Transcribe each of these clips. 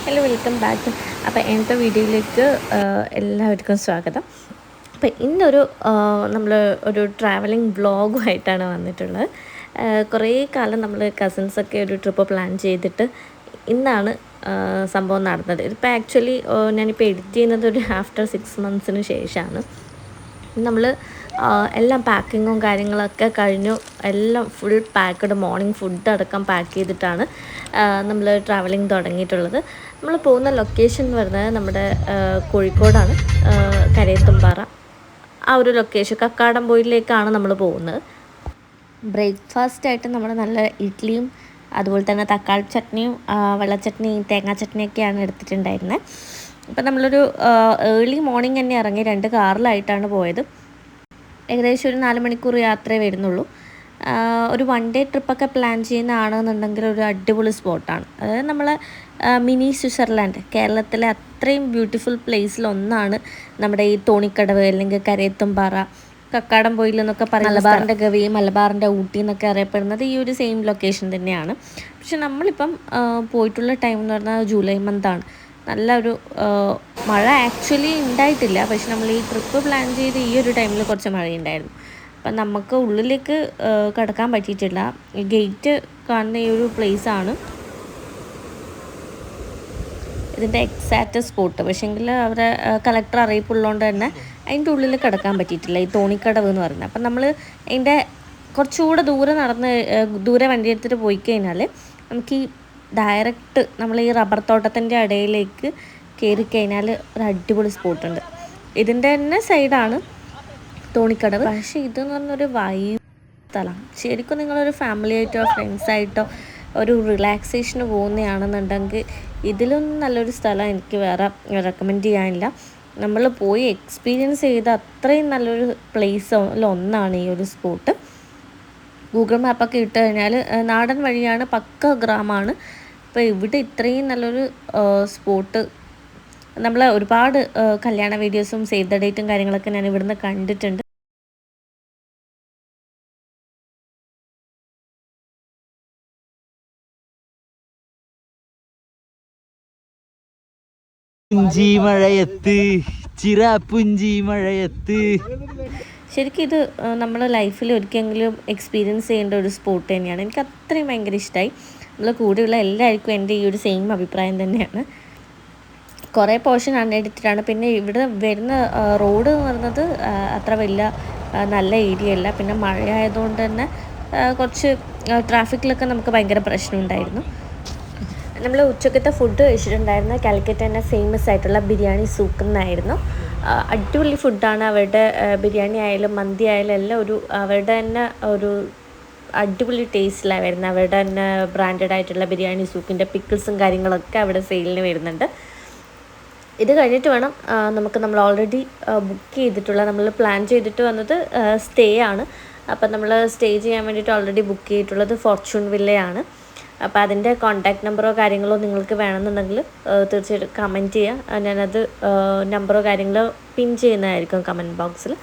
Hello, welcome back. അപ്പോൾ എൻ്റെ വീഡിയോയിലേക്ക് എല്ലാവർക്കും സ്വാഗതം. അപ്പോൾ ഇന്നൊരു നമ്മൾ ഒരു ട്രാവലിംഗ് വ്ളോഗുമായിട്ടാണ് വന്നിട്ടുള്ളത്. കുറേ കാലം നമ്മൾ കസിൻസൊക്കെ ഒരു ട്രിപ്പ് പ്ലാൻ ചെയ്തിട്ട് ഇന്നാണ് സംഭവം നടന്നത്. ഇതിപ്പോൾ ആക്ച്വലി ഞാനിപ്പോൾ എഡിറ്റ് ചെയ്യുന്നത് ഒരു ആഫ്റ്റർ 6 months ശേഷമാണ്. നമ്മൾ എല്ലാം പാക്കിങ്ങും കാര്യങ്ങളൊക്കെ കഴിഞ്ഞു. എല്ലാം ഫുൾ പാക്ക്ഡ്, മോർണിംഗ് ഫുഡ് അടക്കം പാക്ക് ചെയ്തിട്ടാണ് നമ്മൾ ട്രാവലിംഗ് തുടങ്ങിയിട്ടുള്ളത്. നമ്മൾ പോകുന്ന ലൊക്കേഷൻ എന്ന് പറയുന്നത് നമ്മുടെ കോഴിക്കോടാണ്, കരയത്തുംപാറ. ആ ഒരു ലൊക്കേഷൻ കക്കാടംപൊയിലേക്കാണ് നമ്മൾ പോകുന്നത്. ബ്രേക്ക്ഫാസ്റ്റായിട്ട് നമ്മൾ നല്ല ഇഡ്ഡലിയും അതുപോലെ തന്നെ തക്കാളി ചട്നിയും വെള്ളച്ചട്നിയും തേങ്ങാ ചട്നിയൊക്കെയാണ് എടുത്തിട്ടുണ്ടായിരുന്നത്. അപ്പം നമ്മളൊരു ഏർലി മോർണിംഗ് തന്നെ ഇറങ്ങി 2 കാറിലായിട്ടാണ് പോയത്. ഏകദേശം ഒരു 4 മണിക്കൂർ യാത്രയെ വരുന്നുള്ളൂ. ഒരു 1 day ട്രിപ്പൊക്കെ പ്ലാൻ ചെയ്യുന്നതാണെന്നുണ്ടെങ്കിൽ ഒരു അടിപൊളി സ്പോട്ടാണ്. അതായത് നമ്മൾ മിനി സ്വിറ്റ്സർലാൻഡ്, കേരളത്തിലെ അത്രയും ബ്യൂട്ടിഫുൾ പ്ലേസിലൊന്നാണ് നമ്മുടെ ഈ തോണിക്കടവ് അല്ലെങ്കിൽ കരയത്തുംപാറ, കക്കാടംപൊയിൽ എന്നൊക്കെ പറയും. മലബാറിൻ്റെ ഗവി, മലബാറിൻ്റെ ഊട്ടി എന്നൊക്കെ അറിയപ്പെടുന്നത് ഈ ഒരു സെയിം ലൊക്കേഷൻ തന്നെയാണ്. പക്ഷെ നമ്മളിപ്പം പോയിട്ടുള്ള ടൈം എന്ന് പറഞ്ഞാൽ ജൂലൈ മന്താണ്. നല്ലൊരു മഴ ആക്ച്വലി ഉണ്ടായിട്ടില്ല, പക്ഷെ നമ്മൾ ഈ ട്രിപ്പ് പ്ലാൻ ചെയ്ത് ഈ ഒരു ടൈമിൽ കുറച്ച് മഴയുണ്ടായിരുന്നു. അപ്പം നമുക്ക് ഉള്ളിലേക്ക് കടക്കാൻ പറ്റിയിട്ടില്ല. ഈ ഗേറ്റ് കാണുന്ന ഈ ഒരു പ്ലേസാണ് ഇതിൻ്റെ എക്സാക്റ്റ് സ്പോട്ട്. പക്ഷേങ്കിൽ അവരെ കളക്ടർ അറിയിപ്പുള്ളതുകൊണ്ട് തന്നെ അതിൻ്റെ ഉള്ളിൽ കിടക്കാൻ പറ്റിയിട്ടില്ല, ഈ തോണിക്കടവ് എന്ന് പറയുന്നത്. അപ്പം നമ്മൾ അതിൻ്റെ കുറച്ചുകൂടെ ദൂരെ വണ്ടി എടുത്തിട്ട് പോയി കഴിഞ്ഞാൽ നമുക്ക് ഈ ഡയറക്റ്റ് നമ്മൾ ഈ റബ്ബർ തോട്ടത്തിൻ്റെ ഇടയിലേക്ക് കയറി കഴിഞ്ഞാൽ ഒരു അടിപൊളി സ്പോട്ടുണ്ട്. ഇതിൻ്റെ തന്നെ സൈഡാണ് തോണിക്കടവ്. പക്ഷേ ഇതെന്ന് പറഞ്ഞൊരു വൈബ് സ്ഥലം. ശരിക്കും നിങ്ങളൊരു ഫാമിലിയായിട്ടോ ഫ്രണ്ട്സായിട്ടോ ഒരു റിലാക്സേഷന് പോകുന്നതാണെന്നുണ്ടെങ്കിൽ ഇതിലൊന്നും നല്ലൊരു സ്ഥലം എനിക്ക് വേറെ റെക്കമെൻഡ് ചെയ്യാനില്ല. നമ്മൾ പോയി എക്സ്പീരിയൻസ് ചെയ്ത അത്രയും നല്ലൊരു പ്ലേസിലൊന്നാണ് ഈ ഒരു സ്പോട്ട്. ഗൂഗിൾ മാപ്പൊക്കെ ഇട്ട് കഴിഞ്ഞാൽ നാടൻ വഴിയാണ്, പക്ക ഗ്രാമമാണ്. അപ്പോൾ ഇവിടെ ഇത്രയും നല്ലൊരു സ്പോട്ട് നമ്മൾ ഒരുപാട് കല്യാണ വീഡിയോസും സേവ് ദ ഡേറ്റും കാര്യങ്ങളൊക്കെ ഞാൻ ഇവിടുന്ന് കണ്ടിട്ടുണ്ട്. ശരിക്കും ഇത് നമ്മൾ ലൈഫിൽ ഒരിക്കലെങ്കിലും എക്സ്പീരിയൻസ് ചെയ്യേണ്ട ഒരു സ്പോട്ട് തന്നെയാണ്. എനിക്ക് അത്രയും ഭയങ്കര ഇഷ്ടമായി. നമ്മൾ കൂടെയുള്ള എല്ലാവർക്കും എൻ്റെ ഈ ഒരു സെയിം അഭിപ്രായം തന്നെയാണ്. കുറേ പോർഷൻ അൺഎഡിറ്റഡാണ്. പിന്നെ ഇവിടെ വരുന്ന റോഡ് എന്ന് പറയുന്നത് അത്ര വലിയ നല്ല ഏരിയ അല്ല. പിന്നെ മഴയായതുകൊണ്ട് തന്നെ കുറച്ച് ട്രാഫിക്കിലൊക്കെ നമുക്ക് ഭയങ്കര പ്രശ്നമുണ്ടായിരുന്നു. നമ്മൾ ഉച്ചക്കത്തെ ഫുഡ് കഴിച്ചിട്ടുണ്ടായിരുന്നു കാലിക്കറ്റ് തന്നെ ഫേമസ് ആയിട്ടുള്ള ബിരിയാണി സൂക്ക് എന്നായിരുന്നു. അടിപൊളി ഫുഡാണ്. അവരുടെ ബിരിയാണി ആയാലും മന്തി ആയാലും എല്ലാം അവരുടെ തന്നെ ഒരു അടിപൊളി ടേസ്റ്റിലാണ് വരുന്നത്. അവരുടെ തന്നെ ബ്രാൻഡഡ് ആയിട്ടുള്ള ബിരിയാണി സൂക്കിൻ്റെ പിക്കിൾസും കാര്യങ്ങളൊക്കെ അവിടെ സെയിലിന് വരുന്നുണ്ട്. ഇത് കഴിഞ്ഞിട്ട് വേണം നമ്മൾ ഓൾറെഡി ബുക്ക് ചെയ്തിട്ടുള്ള, നമ്മൾ പ്ലാൻ ചെയ്തിട്ട് വന്നത് സ്റ്റേ ആണ്. അപ്പം നമ്മൾ സ്റ്റേ ചെയ്യാൻ വേണ്ടിയിട്ട് ഓൾറെഡി ബുക്ക് ചെയ്തിട്ടുള്ളത് ഫോർച്യൂൺ വില്ലയാണ്. അപ്പോൾ അതിൻ്റെ കോൺടാക്റ്റ് നമ്പറോ കാര്യങ്ങളോ നിങ്ങൾക്ക് വേണമെന്നുണ്ടെങ്കിൽ തീർച്ചയായിട്ടും കമൻറ്റ് ചെയ്യുക. ഞാനത് നമ്പറോ കാര്യങ്ങളോ പിൻ ചെയ്യുന്നതായിരിക്കും കമൻറ്റ് ബോക്സിൽ.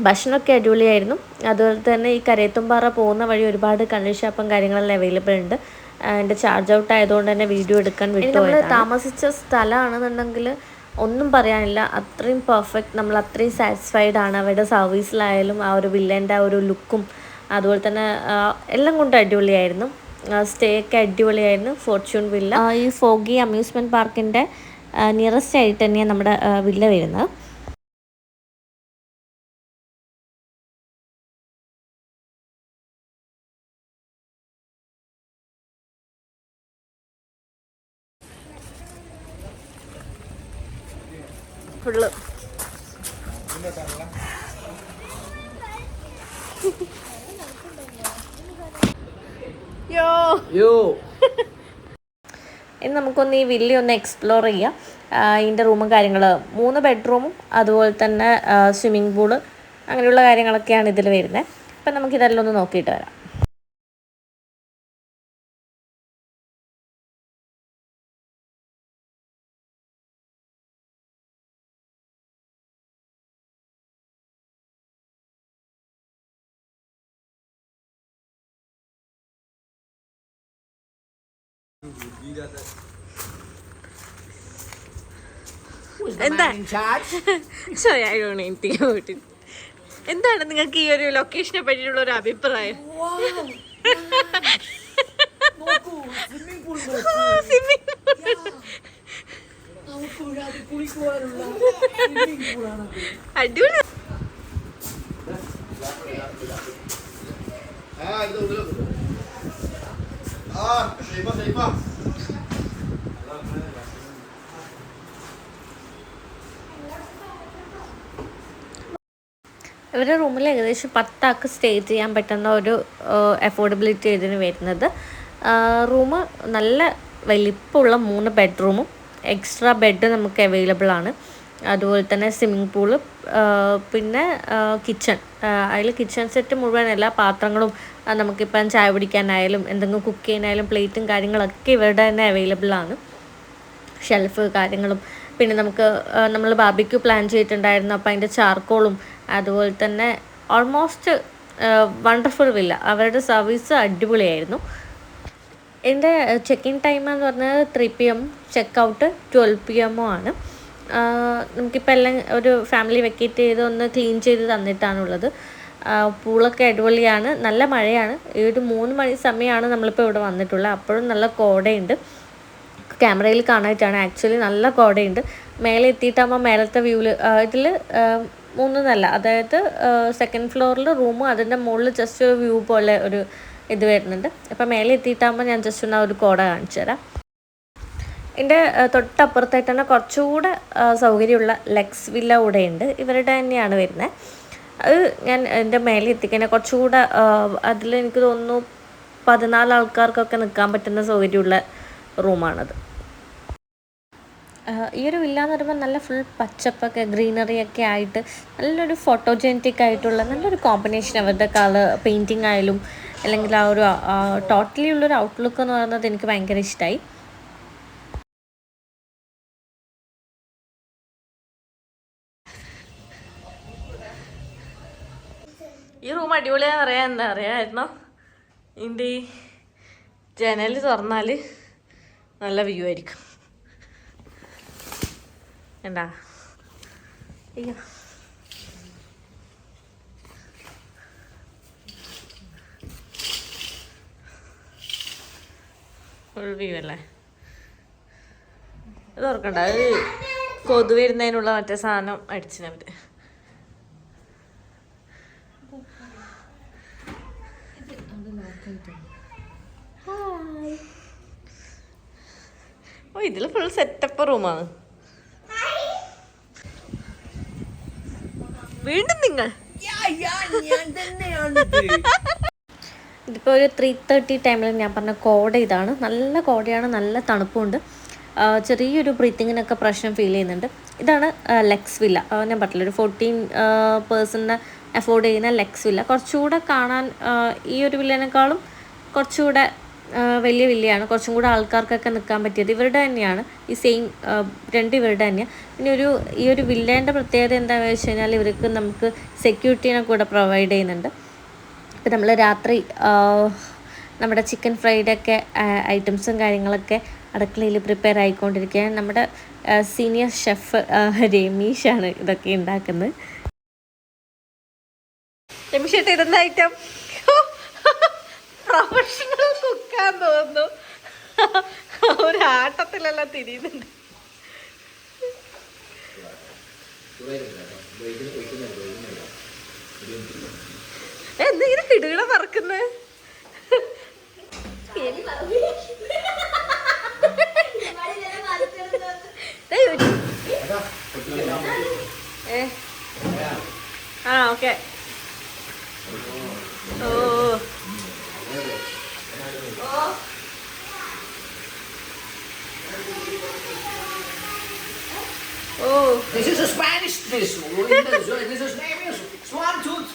ഭക്ഷണമൊക്കെ അടിപൊളിയായിരുന്നു. അതുപോലെ തന്നെ ഈ കരയത്തുംപാറ പോകുന്ന വഴി ഒരുപാട് കള്ളുഷാപ്പും കാര്യങ്ങളെല്ലാം അവൈലബിൾ ഉണ്ട്. എൻ്റെ ചാർജ് ഔട്ട് ആയതുകൊണ്ട് തന്നെ വീഡിയോ എടുക്കാൻ വിട്ടുപോയി. താമസിച്ച സ്ഥലമാണെന്നുണ്ടെങ്കിൽ ഒന്നും പറയാനില്ല, അത്രയും പെർഫെക്റ്റ്. നമ്മൾ അത്രയും സാറ്റിസ്ഫൈഡ് ആണ്. അവരുടെ സർവീസിലായാലും ആ ഒരു വില്ലേൻ്റെ ആ ഒരു ലുക്കും അതുപോലെ തന്നെ എല്ലാം കൊണ്ടും അടിപൊളിയായിരുന്നു. സ്റ്റേ ഒക്കെ അടിപൊളിയായിരുന്നു. ഫോർച്യൂൺ വില്ല ഈ ഫോഗി അമ്യൂസ്മെൻറ്റ് പാർക്കിൻ്റെ നിയറസ്റ്റ് ആയിട്ട് തന്നെയാണ് നമ്മുടെ വില്ല വരുന്നത്. ഫുള്ള് ഇനി നമുക്കൊന്ന് ഈ വില്ല ഒന്ന് എക്സ്പ്ലോർ ചെയ്യാം. ഇതിൻ്റെ റൂമും കാര്യങ്ങൾ 3 ബെഡ്റൂമും അതുപോലെ തന്നെ സ്വിമ്മിങ് പൂള് അങ്ങനെയുള്ള കാര്യങ്ങളൊക്കെയാണ് ഇതിൽ വരുന്നത്. അപ്പം നമുക്കിതെല്ലാം ഒന്ന് നോക്കിയിട്ട് വരാം. എന്താ എന്താണ് നിങ്ങൾക്ക് ഈ ഒരു ലൊക്കേഷനെ പറ്റിയുള്ള ഒരു അഭിപ്രായം? അടിപൊളി. ഇവരുടെ റൂമിൽ ഏകദേശം 10 ആൾക്ക് സ്റ്റേ ചെയ്യാൻ പറ്റുന്ന ഒരു അഫോർഡബിലിറ്റി ഇതിന് വരുന്നത്. റൂം നല്ല വലിപ്പമുള്ള 3 ബെഡ്റൂമും എക്സ്ട്രാ ബെഡ് നമുക്ക് അവൈലബിൾ ആണ്. അതുപോലെ തന്നെ സ്വിമ്മിങ് പൂള്, പിന്നെ കിച്ചൺ. അതിൽ കിച്ചൺ സെറ്റ് മുഴുവൻ എല്ലാ പാത്രങ്ങളും നമുക്കിപ്പം ചായ പിടിക്കാനായാലും എന്തെങ്കിലും കുക്ക് ചെയ്യാനായാലും പ്ലേറ്റും കാര്യങ്ങളൊക്കെ ഇവരുടെ തന്നെ അവൈലബിൾ ആണ്. ഷെൽഫ് കാര്യങ്ങളും പിന്നെ നമുക്ക് നമ്മൾ ബാർബിക്യൂ പ്ലാൻ ചെയ്തിട്ടുണ്ടായിരുന്നു. അപ്പോൾ അതിൻ്റെ ചാർക്കോളും അതുപോലെ തന്നെ ഓൾമോസ്റ്റ് വണ്ടർഫുൾ വില്ല. അവരുടെ സർവീസ് അടിപൊളിയായിരുന്നു. എൻ്റെ ചെക്ക് ഇൻ ടൈം എന്ന് പറഞ്ഞാൽ 3 PM, ചെക്ക് ഔട്ട് 12 PM ആണ്. നമുക്കിപ്പോൾ എല്ലാം ഒരു ഫാമിലി വെക്കേറ്റ് ചെയ്ത് ഒന്ന് ക്ലീൻ ചെയ്ത് തന്നിട്ടാണുള്ളത്. പൂളൊക്കെ അടിപൊളിയാണ്. നല്ല മഴയാണ്. ഈ ഒരു 3 മണി സമയമാണ് നമ്മളിപ്പോൾ ഇവിടെ വന്നിട്ടുള്ളത്. അപ്പോഴും നല്ല കോടയുണ്ട്. ക്യാമറയിൽ കാണാനായിട്ടാണ്, ആക്ച്വലി നല്ല കോടയുണ്ട്. മേലെ എത്തിയിട്ടാകുമ്പോൾ മേലത്തെ വ്യൂവിൽ ഇതിൽ 3 നില, അതായത് 2nd ഫ്ലോറിൽ റൂമും അതിൻ്റെ മുകളിൽ ജസ്റ്റ് ഒരു വ്യൂ പോലെ ഒരു ഇത് വരുന്നുണ്ട്. അപ്പോൾ മേലെ എത്തിയിട്ടാകുമ്പോൾ ഞാൻ ജസ്റ്റ് ഒന്ന് ഒരു കോട കാണിച്ചു തരാം. എൻ്റെ തൊട്ടപ്പുറത്തായിട്ട് തന്നെ കുറച്ചുകൂടെ സൗകര്യമുള്ള ലെക്സ് വില്ല കൂടെ ഉണ്ട്. ഇവരുടെ തന്നെയാണ് വരുന്നത്. അത് ഞാൻ എൻ്റെ മേലെ എത്തിക്കാൻ കുറച്ചുകൂടെ അതിൽ എനിക്ക് തോന്നുന്നു 14 ആൾക്കാർക്കൊക്കെ നിൽക്കാൻ പറ്റുന്ന സൗകര്യമുള്ള റൂമാണത്. ഈ ഒരു വില്ല എന്ന് പറയുമ്പോൾ നല്ല ഫുൾ പച്ചപ്പൊക്കെ ഗ്രീനറിയൊക്കെ ആയിട്ട് നല്ലൊരു ഫോട്ടോജെനിറ്റിക് ആയിട്ടുള്ള നല്ലൊരു കോമ്പിനേഷൻ. അവരുടെ കളർ പെയിൻറ്റിങ് ആയാലും അല്ലെങ്കിൽ ആ ഒരു ടോട്ടലി ഉള്ളൊരു ഔട്ട്ലുക്ക് എന്ന് പറയുന്നത് എനിക്ക് ഭയങ്കര ഇഷ്ടമായി. ഈ റൂം അടിപൊളിയാന്ന് പറയാൻ എന്താ അറിയാമായിരുന്നോ? ഇതിൻ്റെ ഈ ജനൽ തുറന്നാൽ നല്ല വ്യൂ ആയിരിക്കും. എന്താ അയ്യോ, ഫുൾ വ്യൂ അല്ലേ? ഇത് ഓർക്കണ്ട, അത് കൊതു വരുന്നതിനുള്ള മറ്റേ സാധനം അടിച്ചിനവര്. ഓ, ഇതിൽ ഫുൾ സെറ്റപ്പ് റൂമാണ്. വീണ്ടും നിങ്ങൾ ഇതിപ്പോൾ ഒരു 3:30 ടൈമിൽ ഞാൻ പറഞ്ഞ കോട ഇതാണ്. നല്ല കോടയാണ്, നല്ല തണുപ്പുണ്ട്. ചെറിയൊരു ബ്രീത്തിങ്ങിനൊക്കെ പ്രശ്നം ഫീൽ ചെയ്യുന്നുണ്ട്. ഇതാണ് ലെക്സ് വില്ല. ഞാൻ പറഞ്ഞില്ല, ഒരു 14 പേഴ്സണിന് അഫോർഡ് ചെയ്യുന്ന ലെക്സ് വില്ല. കുറച്ചുകൂടെ കാണാൻ ഈ ഒരു വില്ലേനേക്കാളും കുറച്ചുകൂടെ വലിയ വില്ലയാണ്. കുറച്ചും കൂടെ ആൾക്കാർക്കൊക്കെ നിൽക്കാൻ പറ്റിയത് ഇവരുടെ തന്നെയാണ്. ഈ സെയിം 2 ഇവരുടെ തന്നെയാണ്. പിന്നെ ഈ ഒരു വില്ലേൻ്റെ പ്രത്യേകത എന്താണെന്ന് വെച്ച് കഴിഞ്ഞാൽ ഇവർക്ക് നമുക്ക് സെക്യൂരിറ്റീനെ കൂടെ പ്രൊവൈഡ് ചെയ്യുന്നുണ്ട്. ഇപ്പം നമ്മൾ രാത്രി നമ്മുടെ ചിക്കൻ ഫ്രൈഡ് ഒക്കെ ഐറ്റംസും കാര്യങ്ങളൊക്കെ അടുക്കളയിൽ പ്രിപ്പയർ ആയിക്കൊണ്ടിരിക്കുകയാണ്. നമ്മുടെ സീനിയർ ഷെഫ് രമീഷാണ് ഇതൊക്കെ ഉണ്ടാക്കുന്നത്. രമീഷേട്ട ഇതെന്താ ഐറ്റം? പ്രൊഫഷണൽ കുക്കാന്ന് തോന്നുന്നു. ഒരു ആട്ടത്തിലെല്ലാം തിരിയുന്നുണ്ട്. എന്തെങ്കിലും കിടുകിട പറക്കുന്നത്? ആ okay. Oh oh, this is a Spanish dish. This is name is Swan Tooth.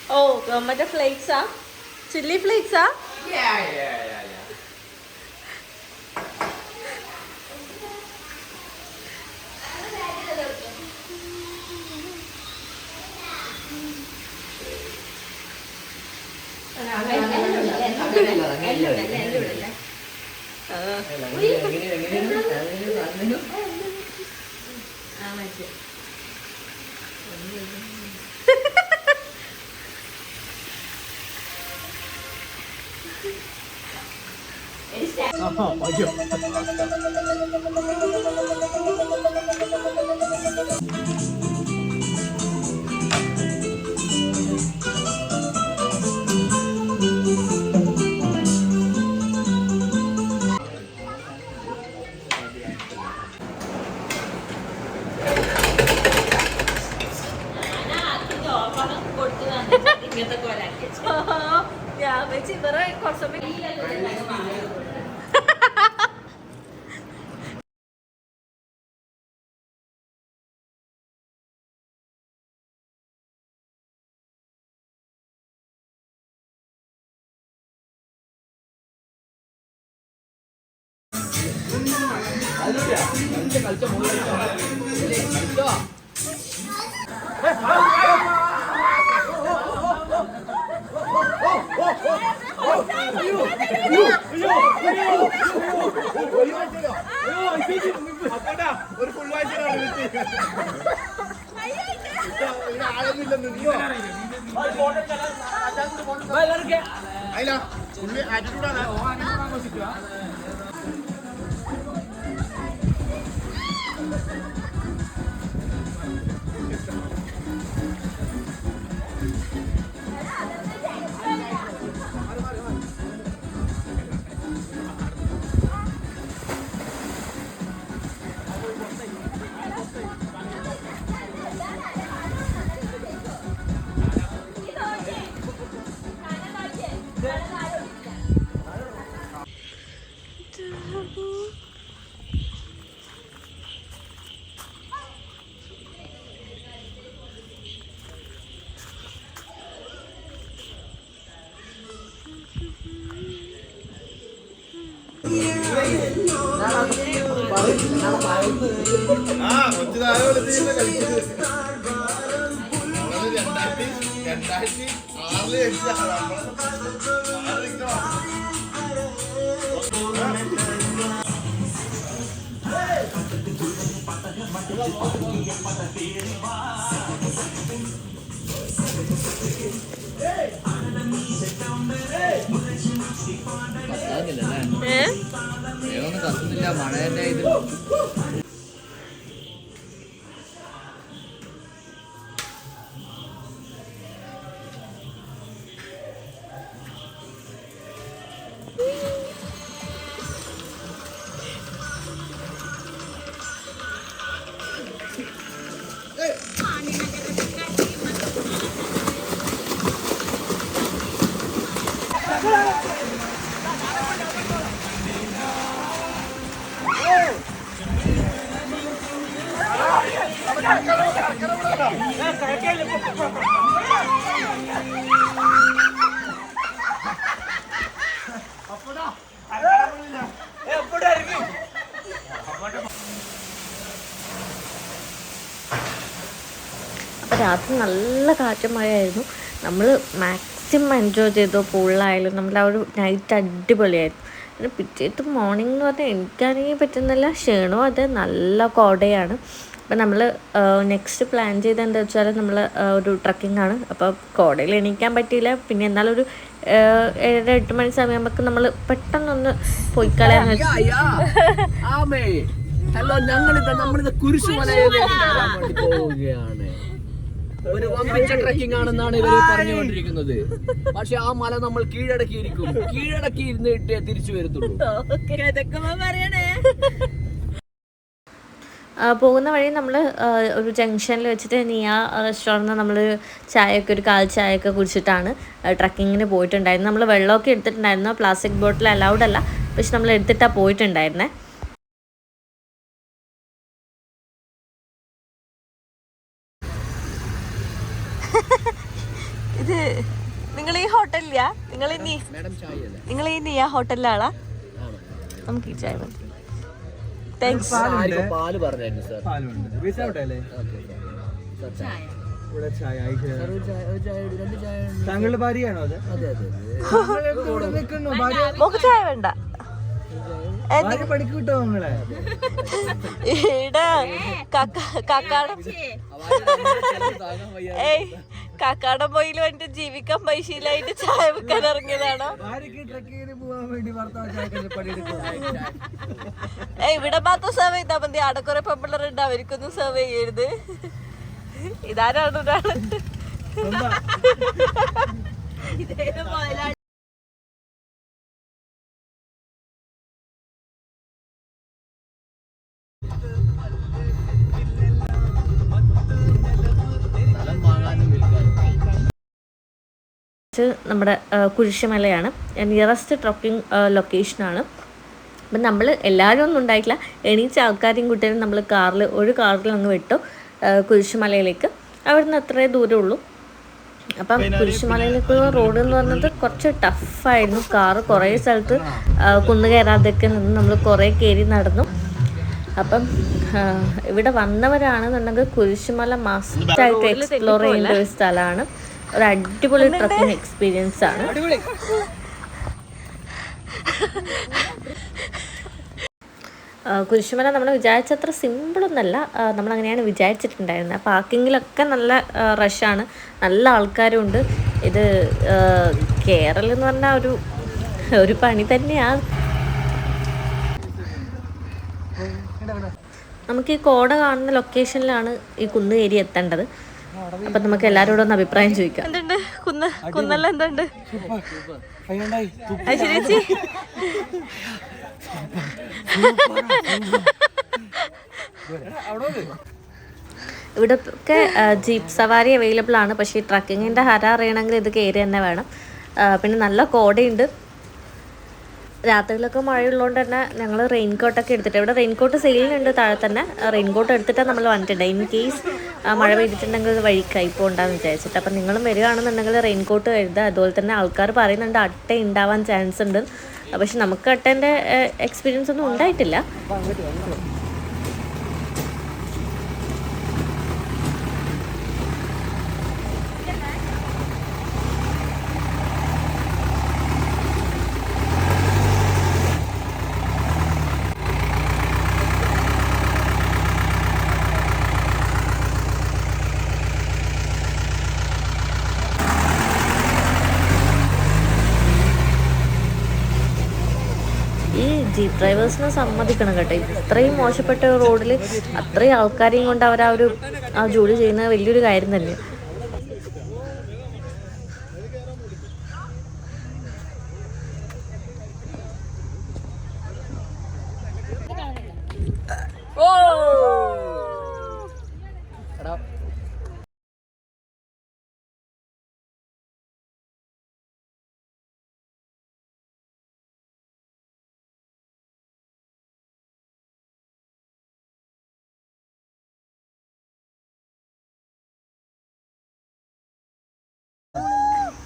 Oh, mata flakes ah, chili flakes ah. Yeah. ഞാൻ വെച്ച് ഇവരെ കുറച്ചൊക്കെ ഒരു ഫുൾ ആളൊന്നുമില്ലെന്ന് നീയോ അല്ല ഫുള്ളി ആറ്റിറ്റ്യൂഡാണ്. കൊച്ചു താരം കളിച്ചത് 2006 കത്തുന്നില്ല മഴ തന്നെ ഇത്. അപ്പോൾ രാത്രി നല്ല കാറ്റും മഴയായിരുന്നു. നമ്മൾ മാക്സിമം എൻജോയ് ചെയ്തു. പൂളിലായാലും നമ്മൾ ആ ഒരു നൈറ്റ് അടിപൊളിയായിരുന്നു. പിന്നെ പിറ്റേത്ത് മോർണിംഗ് എന്ന് പറഞ്ഞാൽ എനിക്കാണെങ്കിൽ പറ്റുന്നില്ല, ക്ഷീണവും അത് നല്ല കോടയാണ്. അപ്പം നമ്മൾ നെക്സ്റ്റ് പ്ലാൻ ചെയ്ത് എന്താ വെച്ചാൽ നമ്മൾ ഒരു ട്രക്കിംഗ് ആണ്. അപ്പോൾ കോടയിൽ എണീക്കാൻ പറ്റിയില്ല. പിന്നെ എന്നാലൊരു 7-8 മണി സമയമാകുമ്പോൾ നമ്മൾ പെട്ടെന്നൊന്ന് പോയി കളയാൻ ഹലോ, നമ്മളിത് കുരിശുമലയിലേക്ക് പോവുകയാണ്. ഒരു വമ്പിച്ച ട്രക്കിംഗ് ആണെന്നാണ് ഇവർ പറഞ്ഞുകൊണ്ടിരിക്കുന്നത്. പക്ഷെ ആ മല നമ്മൾ കീഴടക്കിയിരിക്കും. കീഴടക്കി ഇരുന്നിട്ടേ തിരിച്ചു വരുത്തുള്ളൂ. പോകുന്ന വഴി നമ്മൾ ഒരു ജംഗ്ഷനിൽ വെച്ചിട്ട് നിയ റെസ്റ്റോറൻറ്റിൽ നമ്മൾ ചായയൊക്കെ ഒരു കാൽ ചായയൊക്കെ കുടിച്ചിട്ടാണ് ട്രക്കിങ്ങിന് പോയിട്ടുണ്ടായിരുന്നത്. നമ്മൾ വെള്ളമൊക്കെ എടുത്തിട്ടുണ്ടായിരുന്നു. പ്ലാസ്റ്റിക് ബോട്ടിൽ അലൗഡ് അല്ല, പക്ഷെ നമ്മൾ എടുത്തിട്ടാണ് പോയിട്ടുണ്ടായിരുന്നത്. ഇത് നിങ്ങൾ ഈ ഹോട്ടലിലാ? നിങ്ങൾ ഈ നിയ ഹോട്ടലിലാളാ? നമുക്ക് ഈ ചായ മതി. താങ്ക്സ്. പാല് പറഞ്ഞായിരുന്നു സാർ. ഇവിടെ ചായ ഐശ്വര്യ. ഒരു ചായ, രണ്ട് ചായ. താങ്കളുടെ ഭാര്യയാണോ അത്? അതെ അതെ ഇവിടെ നിൽക്കുന്നു ഭാര്യ. മോക്ക് ചായ വേണ്ട? ഭാര്യ പഠിക്ക് കിട്ടോ നിങ്ങളെ? കക്കാടം പോയില് വേണ്ടി ജീവിക്കാൻ പൈസയിലായിട്ട് ചായ വെക്കാൻ ഇറങ്ങിയതാണോ? ഭാര്യക്ക് ട്രക്കിങ്ങിന് പോകാൻ വേണ്ടി ഭർത്താവ് ചായക്കടയിൽ പണിയെടുക്കും. ഇവിടെ മാത്രം സെർവ് ചെയ്താൽ മതി. അവിടെ കുറെ പെമ്പിള്ളറുണ്ട്, അവർക്കൊന്നും സെർവ് ചെയ്യരുത്. ഇതാരാണ് ഒരാള്? നമ്മുടെ കുരിശുമലയാണ്, നിയറസ്റ്റ് ട്രക്കിംഗ് ലൊക്കേഷനാണ്. അപ്പം നമ്മൾ എല്ലാവരും ഒന്നും ഉണ്ടായിട്ടില്ല. എണീച്ച ആൾക്കാരെയും കുട്ടികളും നമ്മൾ ഒരു കാറിൽ അങ്ങ് വിട്ടു കുരിശുമലയിലേക്ക്. അവിടുന്ന് അത്രേ ദൂരമുള്ളൂ. അപ്പം കുരിശുമലയിലേക്കുള്ള റോഡ് എന്ന് പറഞ്ഞത് കുറച്ച് ടഫായിരുന്നു. കാറ് കുറേ സ്ഥലത്ത് കുന്നു കയറാതെയൊക്കെ നിന്ന് നമ്മൾ കുറേ കയറി നടന്നു. അപ്പം ഇവിടെ വന്നവരാണെന്നുണ്ടെങ്കിൽ കുരിശുമല മസ്റ്റായിട്ട് എക്സ്പ്ലോർ ചെയ്യേണ്ട ഒരു സ്ഥലമാണ്. ഒരു അടിപൊളി ട്രക്കിംഗ് എക്സ്പീരിയൻസ് ആണ്. കുരിശുമല നമ്മൾ വിചാരിച്ചത്ര സിമ്പിളൊന്നല്ല. നമ്മളങ്ങനെയാണ് വിചാരിച്ചിട്ടുണ്ടായിരുന്നത്. പാർക്കിങ്ങിലൊക്കെ നല്ല റഷാണ്, നല്ല ആൾക്കാരും ഉണ്ട്. ഇത് കേരളം എന്ന് പറഞ്ഞാൽ ഒരു പണി തന്നെയാണ്. നമുക്ക് ഈ കോട കാണുന്ന ലൊക്കേഷനിലാണ് ഈ കുന്ന് കയറി എത്തേണ്ടത്. അപ്പം നമുക്ക് എല്ലാവരോടും ഒന്ന് അഭിപ്രായം ചോദിക്കാം. എന്തുണ്ട് കുന്നെല്ലാം എന്തുണ്ട് ചേച്ചി? ഇവിടൊക്കെ ജീപ്പ് സവാരി അവൈലബിൾ ആണ്. പക്ഷേ ഈ ട്രക്കിങ്ങിൻ്റെ ഹര അറിയണമെങ്കിൽ ഇത് കയറി തന്നെ വേണം. പിന്നെ നല്ല കോടയുണ്ട്. രാത്രിയിലൊക്കെ മഴയുള്ളതുകൊണ്ട് തന്നെ ഞങ്ങൾ റെയിൻകോട്ടൊക്കെ എടുത്തിട്ട്, ഇവിടെ റെയിൻകോട്ട് സെയിലിനുണ്ട് താഴെ തന്നെ. റെയിൻകോട്ട് എടുത്തിട്ടാണ് നമ്മൾ വന്നിട്ടുണ്ട്. ഇൻ കേസ് മഴ പെയ്തിട്ടുണ്ടെങ്കിൽ വഴിക്കായി പോകണ്ടെന്ന് വിചാരിച്ചിട്ട്. അപ്പം നിങ്ങളും വരികയാണെന്നുണ്ടെങ്കിൽ റെയിൻകോട്ട് കരുതുക. അതുപോലെ തന്നെ ആൾക്കാർ പറയുന്നുണ്ട് അട്ട ഉണ്ടാവാൻ ചാൻസ് ഉണ്ട്. പക്ഷെ നമുക്ക് അട്ടേൻ്റെ എക്സ്പീരിയൻസ് ഒന്നും ഉണ്ടായിട്ടില്ല. ജീപ്പ് ഡ്രൈവേഴ്സിനെ സമ്മതിക്കണം കേട്ടോ. ഇത്രയും മോശപ്പെട്ട റോഡിൽ അത്രയും ആൾക്കാരെയും കൊണ്ട് അവർ ആ ജോലി ചെയ്യുന്നത് വലിയൊരു കാര്യം തന്നെയാണ്.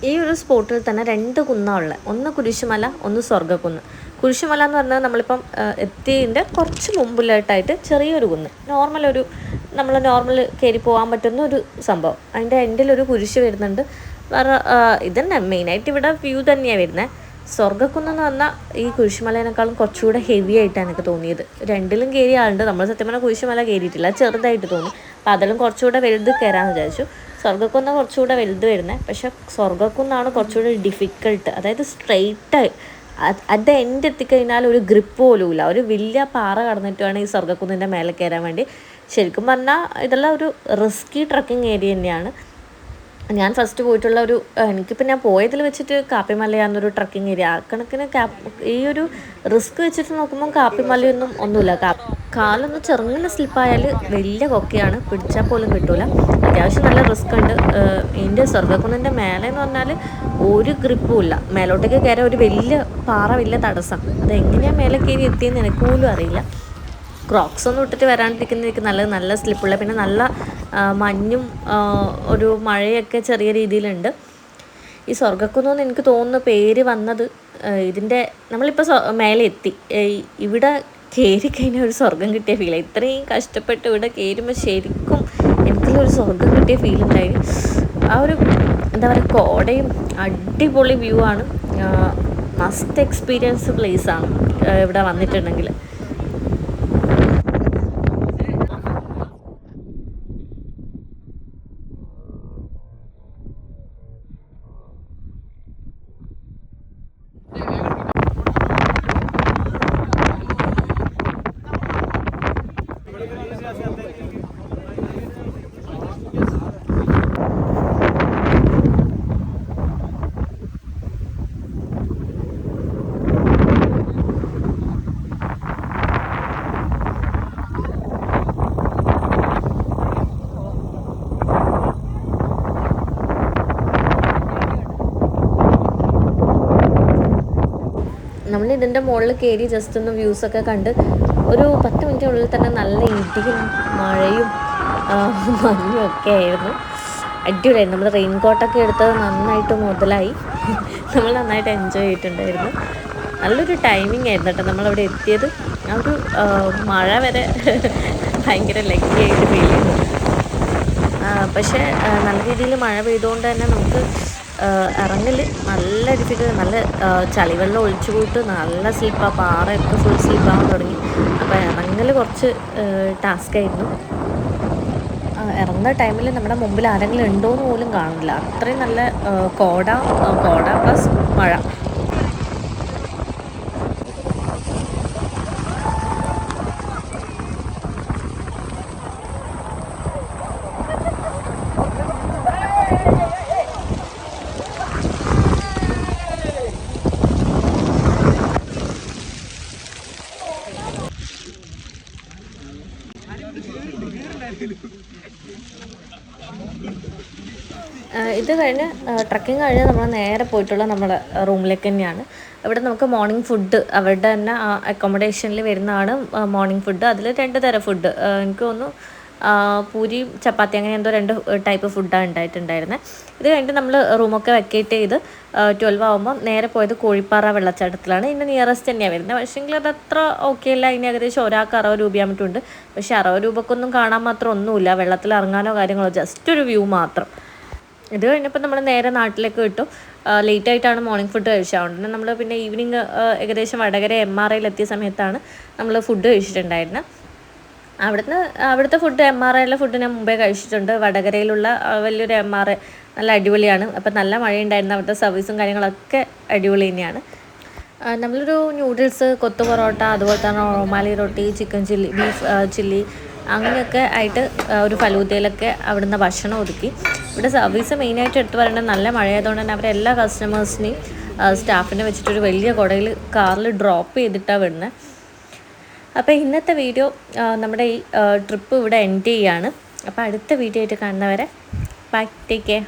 ഈ ഒരു സ്പോട്ടിൽ തന്നെ 2 കുന്നാണുള്ളത്. ഒന്ന് കുരിശുമല, ഒന്ന് സ്വർഗ്ഗക്കുന്ന്. കുരിശുമല എന്ന് പറഞ്ഞാൽ നമ്മളിപ്പം എത്തിയതിൻ്റെ കുറച്ച് മുമ്പിലായിട്ടായിട്ട് ചെറിയൊരു കുന്ന്, നമ്മൾ നോർമൽ കയറി പോകാൻ പറ്റുന്ന ഒരു സംഭവം. അതിൻ്റെ എൻഡിലൊരു കുരിശ് വരുന്നുണ്ട്. വേറെ ഇതന്നെ മെയിനായിട്ട് ഇവിടെ വ്യൂ തന്നെയാണ് വരുന്നത്. സ്വർഗ്ഗക്കുന്നെന്ന് പറഞ്ഞാൽ ഈ കുരിശുമലേനേക്കാളും കുറച്ചുകൂടെ ഹെവി ആയിട്ടാണ് എനിക്ക് തോന്നിയത്. രണ്ടിലും കയറിയ ആളുണ്ട്. നമ്മൾ സത്യം പറഞ്ഞാൽ കുരിശുമല കയറിയിട്ടില്ല, ചെറുതായിട്ട് തോന്നി. അപ്പോൾ അതിലും കുറച്ചുകൂടെ വലുത് കയറാമെന്ന് വിചാരിച്ചു. സ്വർഗ്ഗക്കുന്ന് കുറച്ചുകൂടെ വലുത് വരുന്നത്. പക്ഷെ സ്വർഗ്ഗക്കുന്നാണ് കുറച്ചുകൂടെ ഡിഫിക്കൾട്ട്. അതായത് സ്ട്രെയിറ്റ് അറ്റ് ദ എൻഡ് എത്തിക്കഴിഞ്ഞാൽ ഒരു ഗ്രിപ്പ് പോലും ഇല്ല. ഒരു വലിയ പാറ കടന്നിട്ട് വേണം ഈ സ്വർഗ്ഗക്കുന്നിൻ്റെ മേലെ കയറാൻ വേണ്ടി. ശരിക്കും പറഞ്ഞാൽ ഇതെല്ലാം ഒരു റിസ്കി ട്രക്കിംഗ് ഏരിയ തന്നെയാണ്. ഞാൻ ഫസ്റ്റ് പോയിട്ടുള്ള എനിക്കിപ്പോൾ ഞാൻ പോയതിൽ വെച്ചിട്ട് കാപ്പിമലയാണെന്നൊരു ട്രക്കിംഗ് ഏരിയ. ആ കണക്കിന് ഈ ഒരു റിസ്ക് വെച്ചിട്ട് നോക്കുമ്പോൾ കാപ്പിമലയൊന്നും ഒന്നുമില്ല. കാലൊന്ന് ചെറുങ്ങനെ സ്ലിപ്പായാൽ വലിയ കൊക്കയാണ്, പിടിച്ചാൽ പോലും കിട്ടൂല. അത്യാവശ്യം നല്ല റിസ്ക് ഉണ്ട്. ഇതിൻ്റെ സ്വർഗ്ഗക്കുന്നിൻ്റെ മേലെ എന്ന് പറഞ്ഞാൽ ഒരു ഗ്രിപ്പും ഇല്ല. മേലോട്ടേക്ക് കയറാൻ ഒരു വലിയ പാറ, വലിയ തടസ്സം. അതെങ്ങനെയാണ് മേലെ കയറി എത്തിയെന്ന് എനിക്ക് പോലും അറിയില്ല. ക്രോക്സ് ഒന്നും ഇട്ടിട്ട് വരാണ്ടിരിക്കുന്നതിലേക്ക് നല്ല സ്ലിപ്പുള്ള, പിന്നെ നല്ല മഞ്ഞും ഒരു മഴയൊക്കെ ചെറിയ രീതിയിലുണ്ട്. ഈ സ്വർഗ്ഗക്കുന്നെന്ന് എനിക്ക് തോന്നുന്നു പേര് വന്നത് ഇതിൻ്റെ നമ്മളിപ്പോൾ മേലെ എത്തി, ഇവിടെ കയറി കഴിഞ്ഞാൽ ഒരു സ്വർഗം കിട്ടിയ ഫീലാണ്. ഇത്രയും കഷ്ടപ്പെട്ട് ഇവിടെ കയറുമ്പോൾ ശരിക്കും എനിക്കുള്ളൊരു സ്വർഗം കിട്ടിയ ഫീൽ ഉണ്ടായി. ആ ഒരു എന്താ പറയുക, കോടയും അടിപൊളി വ്യൂ ആണ്. മസ്റ്റ് എക്സ്പീരിയൻസ് പ്ലേസാണ് ഇവിടെ വന്നിട്ടുണ്ടെങ്കിൽ. നമ്മൾ ഇതിൻ്റെ മുകളിൽ കയറി ജസ്റ്റ് ഒന്ന് വ്യൂസൊക്കെ കണ്ട് ഒരു 10 മിനിറ്റിനുള്ളിൽ തന്നെ നല്ല ഇടിയും മഴയും മഞ്ഞും ഒക്കെ ആയിരുന്നു. അടിപൊളിയായിരുന്നു. നമ്മൾ റെയിൻ കോട്ടൊക്കെ എടുത്തത് നന്നായിട്ട് മുതലായി. നമ്മൾ നന്നായിട്ട് എൻജോയ് ചെയ്തിട്ടുണ്ടായിരുന്നു. നല്ലൊരു ടൈമിംഗ് ആയിരുന്നു കേട്ടോ നമ്മളവിടെ എത്തിയത്. ആ ഒരു മഴ വരെ ഭയങ്കര ലക്കിയായിട്ട് ഫീൽ ചെയ്യുന്നു. പക്ഷേ നല്ല രീതിയിൽ മഴ പെയ്തുകൊണ്ട് തന്നെ നമുക്ക് ഇറങ്ങൽ നല്ല ഡിഫിക്കൽട്ട്. നല്ല ചളിവെള്ളം ഒഴിച്ചു പോയിട്ട് നല്ല സ്ലിപ്പാണ്, പാറയൊക്കെ ഫുൾ സ്ലിപ്പാകാൻ തുടങ്ങി. അപ്പോൾ ഇറങ്ങൽ കുറച്ച് ടാസ്ക്കായിരുന്നു. ഇറങ്ങുന്ന ടൈമിൽ നമ്മുടെ മുമ്പിൽ ആരെങ്കിലും ഉണ്ടോയെന്ന് പോലും കാണില്ല. അത്രയും നല്ല കോട പ്ലസ് മഴ. ഇത് കഴിഞ്ഞ് ട്രക്കിങ് കഴിഞ്ഞ് നമ്മൾ നേരെ പോയിട്ടുള്ള നമ്മുടെ റൂമിലേക്ക് തന്നെയാണ്. ഇവിടെ നമുക്ക് മോർണിംഗ് ഫുഡ് അവരുടെ തന്നെ അക്കോമഡേഷനിൽ വരുന്നതാണ് മോർണിംഗ് ഫുഡ്. അതിൽ 2 തരം ഫുഡ്, എനിക്ക് തോന്നുന്നു പൂരി ചപ്പാത്തി അങ്ങനെ എന്തോ 2 ടൈപ്പ് ഫുഡാണ് ഉണ്ടായിട്ടുണ്ടായിരുന്നത്. ഇത് കഴിഞ്ഞിട്ട് നമ്മൾ റൂമൊക്കെ വെക്കേറ്റ് ചെയ്ത് 12 ആകുമ്പോൾ നേരെ പോയത് കോഴിപ്പാറ വെള്ളച്ചാട്ടത്തിലാണ്. ഇതിന് നിയറസ്റ്റ് തന്നെയാണ് വരുന്നത്. പക്ഷേങ്കിൽ അത് അത്ര ഓക്കെ അല്ല. ഇതിന് ഏകദേശം ഒരാൾക്ക് 60 രൂപയാകുമ്പോട്ടുണ്ട്. പക്ഷേ 60 രൂപക്കൊന്നും കാണാൻ മാത്രം ഒന്നുമില്ല. വെള്ളത്തിൽ ഇറങ്ങാനോ കാര്യങ്ങളോ, ജസ്റ്റ് ഒരു വ്യൂ മാത്രം. ഇത് കഴിഞ്ഞപ്പോൾ നമ്മൾ നേരെ നാട്ടിലേക്ക് വിട്ടു. ലേറ്റായിട്ടാണ് മോർണിംഗ് ഫുഡ് കഴിച്ചത്. അതുകൊണ്ട് നമ്മൾ പിന്നെ ഈവനിങ് ഏകദേശം വടകര MRIയിൽ എത്തിയ സമയത്താണ് നമ്മൾ ഫുഡ് കഴിച്ചിട്ടുണ്ടായിരുന്നത്. അവിടുത്തെ ഫുഡ് MRIയിലെ ഫുഡ് ഞാൻ മുമ്പേ കഴിച്ചിട്ടുണ്ട്. വടകരയിലുള്ള വലിയൊരു MRI നല്ല അടിപൊളിയാണ്. അപ്പം നല്ല മഴയുണ്ടായിരുന്നു. അവിടുത്തെ സർവീസും കാര്യങ്ങളൊക്കെ അടിപൊളി തന്നെയാണ്. നമ്മളൊരു ന്യൂഡിൽസ്, കൊത്തു പൊറോട്ട, അതുപോലെ തന്നെ റൊമാലി റൊട്ടി, ചിക്കൻ ചില്ലി, ബീഫ് ചില്ലി അങ്ങനെയൊക്കെ ആയിട്ട് ഒരു ഫലൂദയിലൊക്കെ അവിടുന്ന് ഭക്ഷണം ഒതുക്കി. ഇവിടെ സർവീസ് മെയിനായിട്ട് എടുത്ത് പറയേണ്ടത് നല്ല മഴയായതുകൊണ്ട് തന്നെ അവരെല്ലാ കസ്റ്റമേഴ്സിനെയും സ്റ്റാഫിനെ വെച്ചിട്ടൊരു വലിയ കുടയിൽ കാറിൽ ഡ്രോപ്പ് ചെയ്തിട്ടാണ് വിടുന്നത്. അപ്പോൾ ഇന്നത്തെ വീഡിയോ നമ്മുടെ ഈ ട്രിപ്പ് ഇവിടെ എൻഡ് ചെയ്യാണ്. അപ്പോൾ അടുത്ത വീഡിയോ ആയിട്ട് കാണുന്നവരെ ബൈ, ടേക്ക് കെയർ.